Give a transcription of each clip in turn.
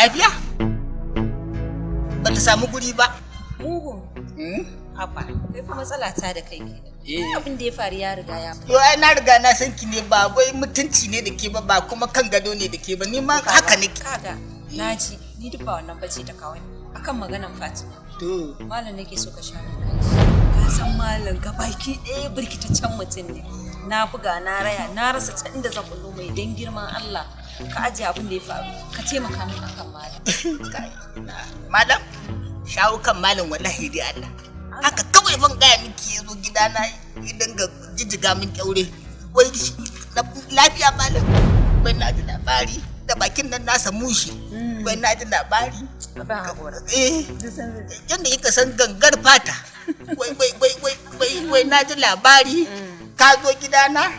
lafiya? Ba ta samu guri ba. Mugu. Haba, kai fa matsala ta da kai kenan. Abin da ya faru ya riga ya faru. Yo ai na riga na san ki ne ba wai mutunci ne da ke ba kuma kan gado ne da ke ba ni ma haka ne. Kaga naji ni duk ba wannan bace ta kawo akan maganan Fatima. To malam nake so ka sha min kai. Ka san malam ka baki ɗaya birkitaccen mutum ne. Na buga na raya na rasa ta inda zan kullo mai dan girman Allah. Ka aje abin da ya faru ka taimaka min akan malam. Malam shawo kan malam wallahi dai Allah. Haka kawai ban gaya miki yazo gidana idan ga jijjiga min kyaure. Wai lafiya malam. Bai na ji labari da bakin nan nasa mushi. Bai na ji labari. Yanda kika san gangar fata. Wai na ji labari. Ka zo gidana.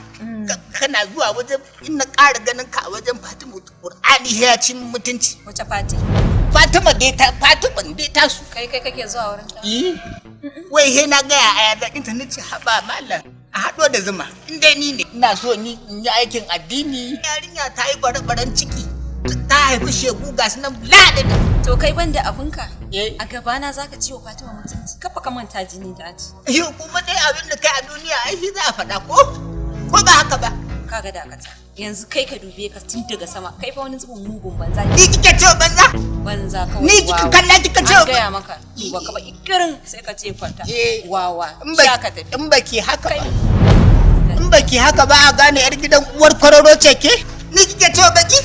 Kana zuwa wajen in na ƙara ganin ka a wajen Fatima Qur'ani ya ci mutunci. Wace Fati? Fatima dai ta su. Kai kake zuwa wurin ta? Wai he na ga ya zakin ta nace haba mallam a hado da zuma. In dai ni ne ina so ni in yi aikin addini. Yarinya ta yi barabaran ciki. Ta haifi shegu ga su nan ladin. To kai banda abinka? A gabana zaka ciwo Fatima mutunci. Kafa ka manta jini da aji. Yo kuma dai abin da kai a duniya ai shi za a faɗa ko? Ko ba haka ba? Kaga dakata. Yanzu kai ka dube ka tun daga sama. Kai fa wani zubin mugun banza. Ni kike ce banza? Banza kawai. Ni kike kalla kike ce. An gaya maka. Duba ka ba ikirin sai ka ce kwanta. Wawa. Sha ka tafi. In baki haka ba. In baki haka ba a gane yar gidan uwar kwararo ce ke? Ni kike ce baki?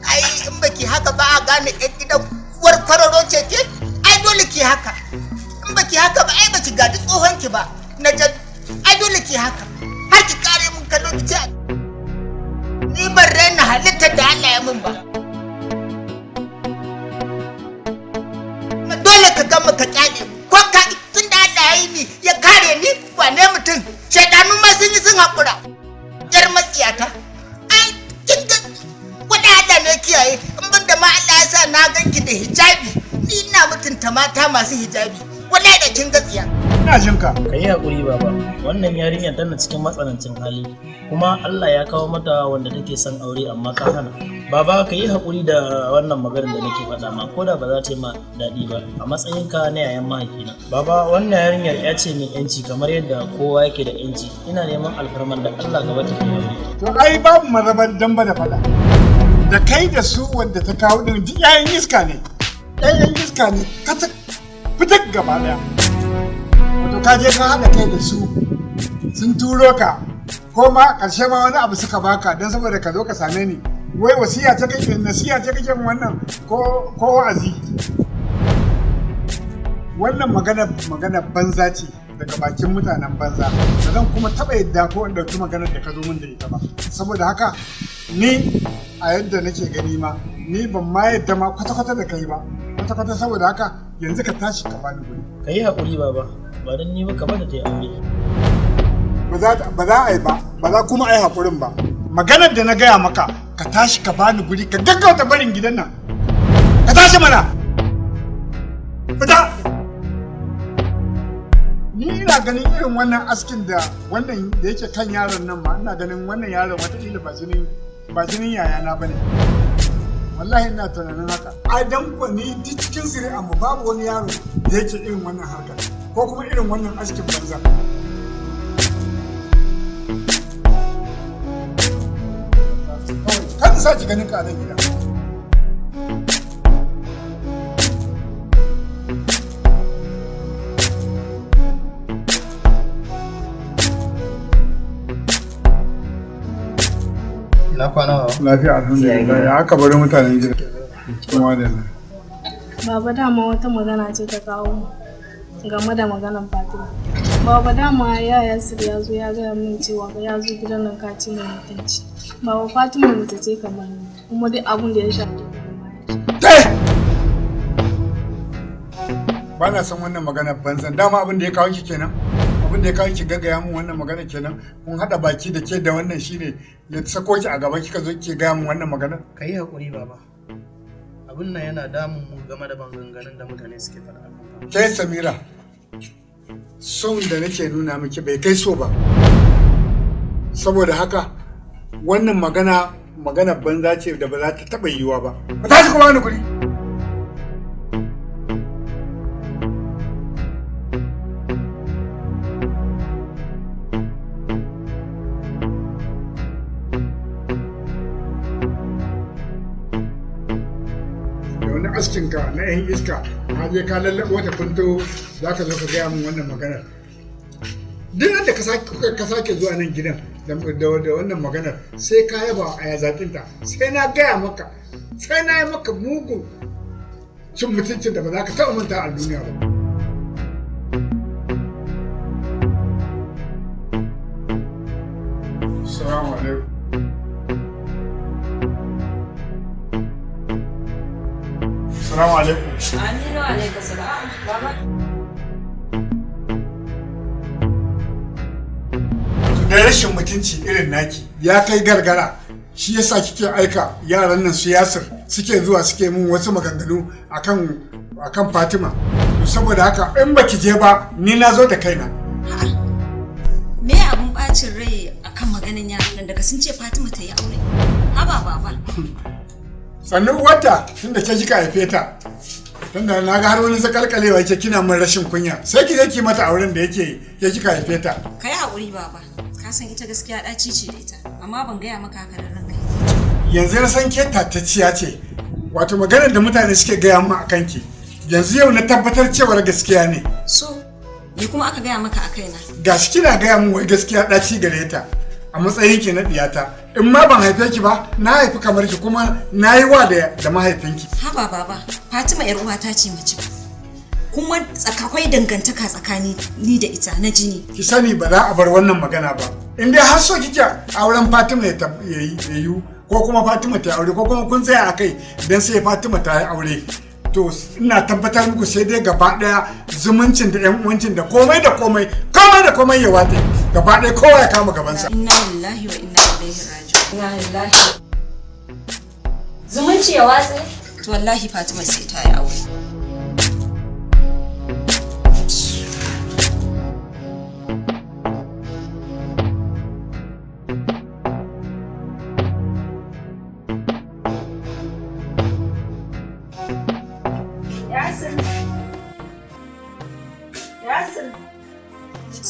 Ai in baki haka ba a gane yar gidan uwar kwararo ce ke? Ai dole ki haka. In baki haka ba ai baki gadi tsohon ki ba. Na ai dole ki haka. Har ki kare mun kallo ki ce ni ban raina halittar da Allah ya mun ba. Dole ka gama ka kyale ko ka tun da Allah ya yi ni ya kare ni wane mutum shaidanu ma sun yi sun haƙura. Yar matsiyata ai kin ga wanda Allah ne kiyaye in ban da ma Allah ya sa na ganki da hijabi ni ina mutunta mata masu hijabi wallahi da kin gaskiya. Ina jin ka. Kai hakuri baba. Wannan yarinyar tana cikin matsanancin hali kuma Allah ya kawo mata wanda take son aure amma ka hana. Baba ka yi hakuri da wannan maganar da nake faɗa ma koda ba za ta yi ma daɗi ba a matsayinka na yayan mahaifina. Baba wannan yarinyar ya ce mai yanci kamar yadda kowa yake da yanci. Ina neman alfarman da Allah gaba ta yi aure. To ai babu marabar damba da faɗa. Da kai da su wanda ta kawo din duk yayin iska ne. Yayin iska ne ka fitar gaba daya. Wato ka je ka haɗa kai da su sun turo ka ko ma ƙarshe ma wani abu suka baka don saboda ka zo ka same ni wai wasiya ta kake nasiya ta kake wannan ko wa'azi wannan magana banza ce daga bakin mutanen banza ba zan kuma taɓa yadda ko in ɗauki maganar da ka zo min da ita ba saboda haka ni a yadda nake gani ma ni ban ma yadda ma kwata-kwata da kai ba kwata-kwata saboda haka yanzu ka tashi ka bani guri. Ka yi haƙuri baba. Ba don ni maka bada ta yi aure. Ba za a yi ba za kuma a yi haƙurin ba. Maganar da na gaya maka ka tashi ka bani guri ka gaggauta barin gidan nan. Ka tashi mana. Fita. Ni ina ganin irin wannan askin da wannan da yake kan yaron nan ma ina ganin wannan yaron wataƙila ba jinin yayana ba ne. Wallahi ina tunanin haka. A dan ko ni duk cikin zuri'a mu babu wani yaro da yake irin wannan harkar. Ko kuma irin wannan askin banza. Kan sa ki ganin ka a nan gida. Ina kwana ba? Lafiya alhamdulillah. Ya aka bari mutanen gida. Kuma da nan. Baba dama wata magana ce ta kawo game da maganar Fatima. Baba dama yaya Sir ya zo ya gaya min cewa ya zo gidan nan ka ci mai mutunci. Baba Fatima mace ce kamar ni kuma duk abin da ya shafi ba na san wannan magana banzan dama abin da ya kawo ki kenan abin da ya kawo ki gaggaya min wannan magana kenan kun hada baki da ke da wannan shine ya sako ki a gaba kika zo ki gaya min wannan magana. Ka yi haƙuri baba. Abin nan yana damun mu game da maganganun da mutane suke faɗa. Ke Samira, son da nake nuna miki bai kai so ba. Saboda haka wannan magana magana banza ce da ba za ta taɓa yiwuwa ba. Ba ta shi kuma wani guri. Askinka na 'yan iska ka je ka lallaɓo ta kunto za ka zo ka gaya min wannan maganar. Duk da ka sake zuwa nan gidan da wannan maganar sai ka yaba a yazaƙinta sai na gaya maka sai na yi maka mugun cin mutuncin da ba za ka taɓa manta a duniya ba. Assalamu alaikum. Assalamu alaikum. Aminu alaikum salam. Baba. Da rashin mutunci irin naki ya kai gargara shi yasa kike aika yaran nan su Yasir suke zuwa suke mun wasu maganganu akan Fatima. To saboda haka in baki je ba ni na zo da kaina. Me abun bacin rai akan maganan yaran nan daga sun ce Fatima ta yi aure? Haba baba. Sannan wata tunda ke kika haife ta tunda na ga har wani zakalkalewa yake kina min rashin kunya sai ki je ki mata auren da yake ke kika haife ta. Kai haƙuri baba ka san ita gaskiya ɗaci ce da ita amma ban gaya maka haka da ranka. Yanzu na san ke tatacciya ce wato maganar da mutane suke gaya min akan ki yanzu yau na tabbatar cewar gaskiya ne. So me kuma aka gaya maka a kaina? Gashi kina gaya min wai gaskiya ɗaci gare ta a matsayin ki na diyata in ma ban haife ki ba na haifi kamar ki kuma na yi wa da mahaifinki. Haba baba Fatima yar uwata ce mace kuma akwai dangantaka tsakani ni da ita na jini. Ki sani ba za a bar wannan magana ba in dai har so kike auren Fatima ya yi ko kuma Fatima ta aure ko kuma kun tsaya akai dan sai Fatima ta yi aure to ina tabbatar muku sai dai gaba daya zumuncin da yan uwancin da komai ya wate gaba daya kowa ya kama gabansa. Inna lillahi wa inna ilaihi raji'un. Inna lillahi. Zumunci ya watse? To wallahi Fatima sai ta yi aure.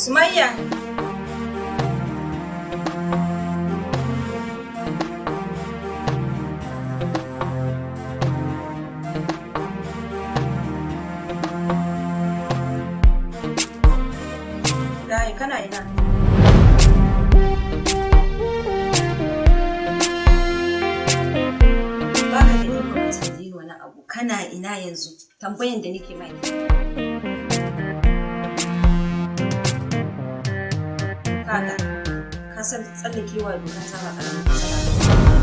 Sumayya. Dai kana ina? Baka da iko ka tambayi wani abu. Kana ina yanzu? Tambayan da nake mai. Kaga, ka san tsallakewa doka ta ba ƙaramin matsala ba.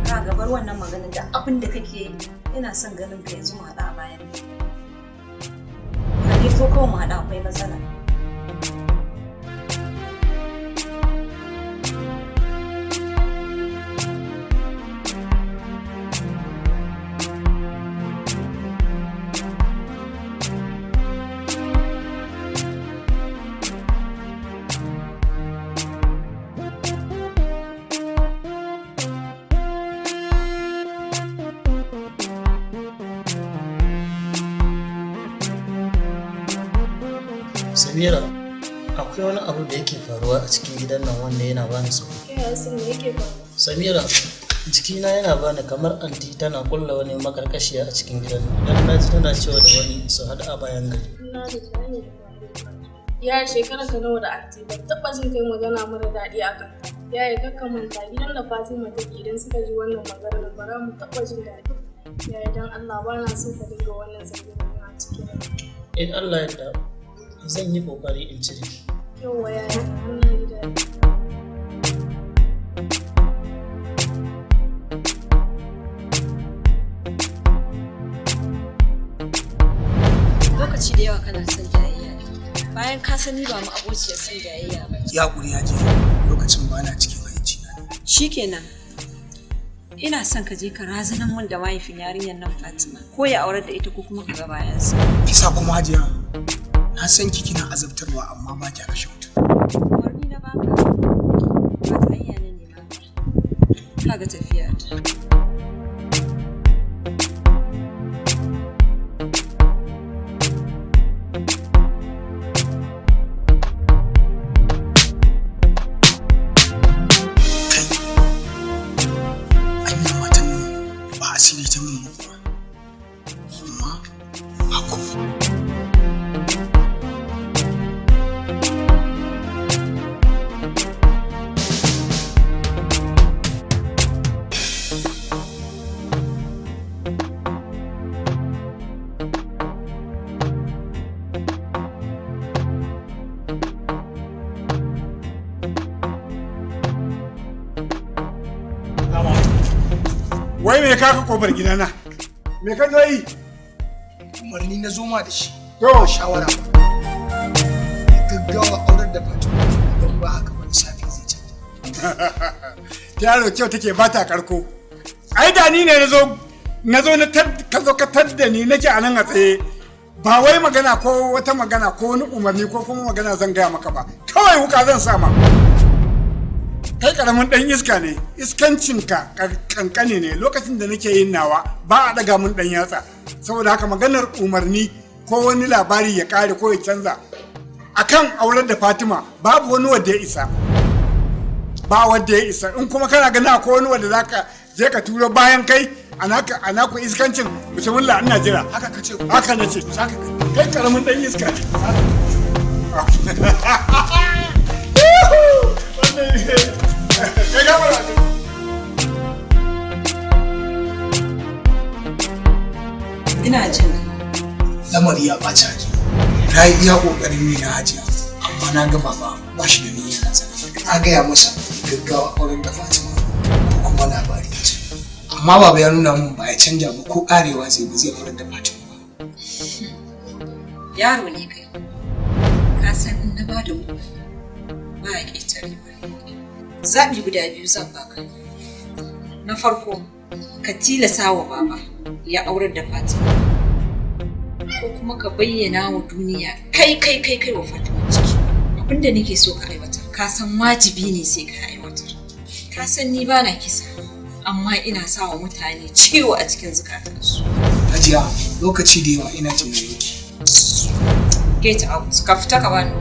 Ka gabar wannan maganin da abin da kake yi, ina son ganin ka yanzu mu haɗa a bayan. Ka dai ko kawai mu haɗa akwai matsala. Samira, akwai wani abu da yake faruwa a cikin gidan nan wanda yana bani tsoro. Samira, jikina yana bani kamar anti tana kulla wani makarkashiya a cikin gidan nan. Dan naji tana cewa da wani su haɗu a bayan gari. Ya shekara ka nawa da anti ban taɓa jin kai magana mara daɗi a kan ta. Ya yi kakka manta gidan da Fatima take idan suka ji wannan maganar ba za mu taɓa jin daɗi. Ya yi dan Allah ba na so ka dinga wannan zargin a cikin. In Allah ya yarda zan yi kokari in cire. Yawwa ya yi wannan gida. Lokaci da yawa kana son jayayya bayan ka sani ba mu abociyar son jayayya ba. Ya guri ya je lokacin ba na cikin hayyaci na. Shikenan. Ina son ka je ka razanan mun da mahaifin yarinyar nan Fatima ko ya aurar da ita ko kuma ka ga bayansa. Kisa kuma Hajiya. Na Na san ki kina azabtarwa amma ba kya kashe mutum. Umarni na baka. Ba ta hanya ne ne ma. Kaga tafiya ta. Asiri ta mun kuwa amma hako wai me ka kofar gidana me ka zo yi umarni na zo ma da shi to shawara gaggawa aurar da Fatima don ba haka wani safi zai canja yaro kyau take ba ta karko ai da ni ne nazo ka zo ka tadda ni nake a nan a tsaye ba wai magana ko wata magana ko wani umarni ko kuma magana zan gaya maka ba kawai wuka zan sama kai karamin dan iska ne iskancinka kankane ne lokacin da nake yin nawa ba a daga mun dan yatsa saboda haka maganar umarni ko wani labari ya kare ko ya canza akan auren da Fatima babu wani wanda ya isa ba wanda ya isa in kuma kana gani akwai wani wanda zaka je ka turo bayan kai anaku iskancin bismillah ina jira haka nace kai karamin dan iska ne Ina jin lamari ya ɓaci haji na yi iya ƙoƙarin ne na hajiya amma na gaba ba shi da niyyar nasa na gaya masa gaggawa auren da Fatima ko kuma labari ya ce amma baba ya nuna min ba ya canja ba ko ƙarewa zai ba zai auren da Fatima ba yaro ne kai ka san in na bada mu ba ya ƙetare ba zaɓi guda biyu zan baka na farko ka tilasa wa baba ya aurar da Fatima ko kuma ka bayyana wa duniya kai wa Fatima ciki abinda nake so ka aiwatar ka san wajibi ne sai ka aiwatar ka san ni bana kisa amma ina sa wa mutane ciwo a cikin zukatansu hajiya lokaci da yawa ina tunanin ki get out ka fita ka bani